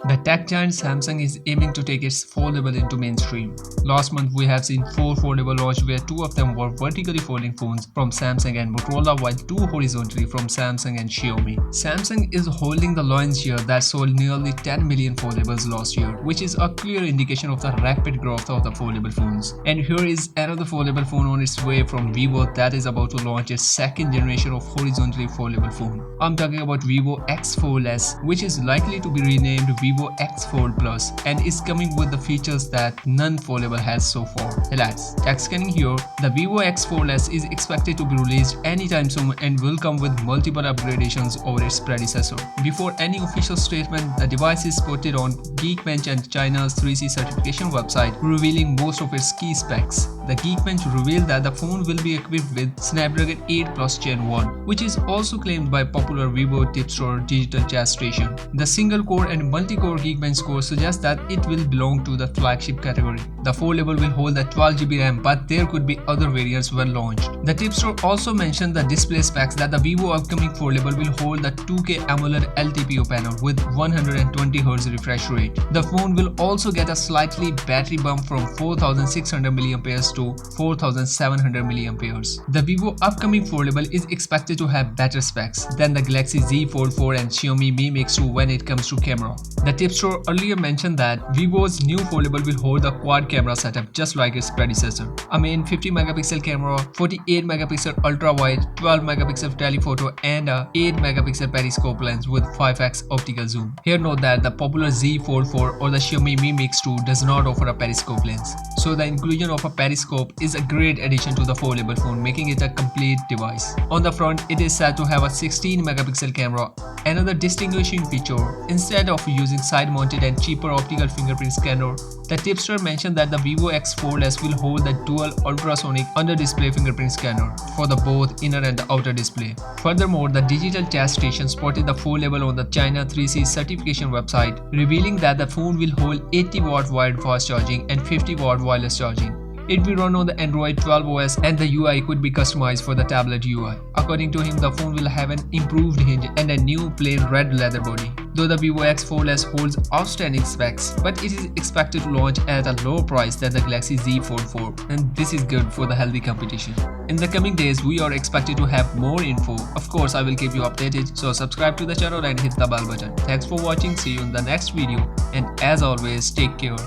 The tech giant Samsung is aiming to take its foldable into mainstream. Last month we have seen 4 foldable launched where 2 of them were vertically folding phones from Samsung and Motorola while 2 horizontally from Samsung and Xiaomi. Samsung is holding the lion's share that sold nearly 10 million foldables last year, which is a clear indication of the rapid growth of the foldable phones. And here is another foldable phone on its way from Vivo that is about to launch its second generation of horizontally foldable phone. I'm talking about Vivo X Fold S, which is likely to be renamed Vivo X Fold Plus and is coming with the features that none foldable has so far. Hey lads, TechScanning here. The Vivo X Fold S is expected to be released anytime soon and will come with multiple upgradations over its predecessor. Before any official statement, the device is spotted on Geekbench and China's 3C certification website, revealing most of its key specs. The Geekbench revealed that the phone will be equipped with Snapdragon 8 Plus Gen 1, which is also claimed by popular Vivo tipster digital chat station. The single-core and multi-core Geekbench score suggests that it will belong to the flagship category. The foldable will hold the 12GB RAM, but there could be other variants when launched. The tipster also mentioned the display specs that the Vivo upcoming foldable will hold the 2K AMOLED LTPO panel with 120Hz refresh rate. The phone will also get a slightly battery bump from 4600 mAh to 4700 mAh. The Vivo upcoming foldable is expected to have better specs than the Galaxy Z Fold 4 and Xiaomi Mi Mix 2 when it comes to camera. The tipster earlier mentioned that Vivo's new foldable will hold a quad camera setup just like its predecessor. A main 50 megapixel camera, 48 megapixel ultra wide, 12 megapixel telephoto and a 8 megapixel periscope lens with 5x optical zoom. Here note that the popular Z Fold 4 or the Xiaomi Mi Mix 2 does not offer a periscope lens. So the inclusion of a periscope is a great addition to the foldable phone, making it a complete device. On the front, it is said to have a 16 megapixel camera. Another distinguishing feature, instead of using side-mounted and cheaper optical fingerprint scanner, the tipster mentioned that the Vivo X Fold S will hold the dual ultrasonic under-display fingerprint scanner for the both inner and the outer display. Furthermore, the digital chat station spotted the foldable on the China 3C certification website, revealing that the phone will hold 80-watt wired fast charging and 50-watt wireless charging. It will run on the Android 12 OS and the UI could be customized for the tablet UI. According to him, the phone will have an improved hinge and a new plain red leather body. Though the Vivo X Fold S holds outstanding specs, but it is expected to launch at a lower price than the Galaxy Z Fold 4, and this is good for the healthy competition. In the coming days, we are expected to have more info. Of course, I will keep you updated, so subscribe to the channel and hit the bell button. Thanks for watching, see you in the next video, and as always, take care.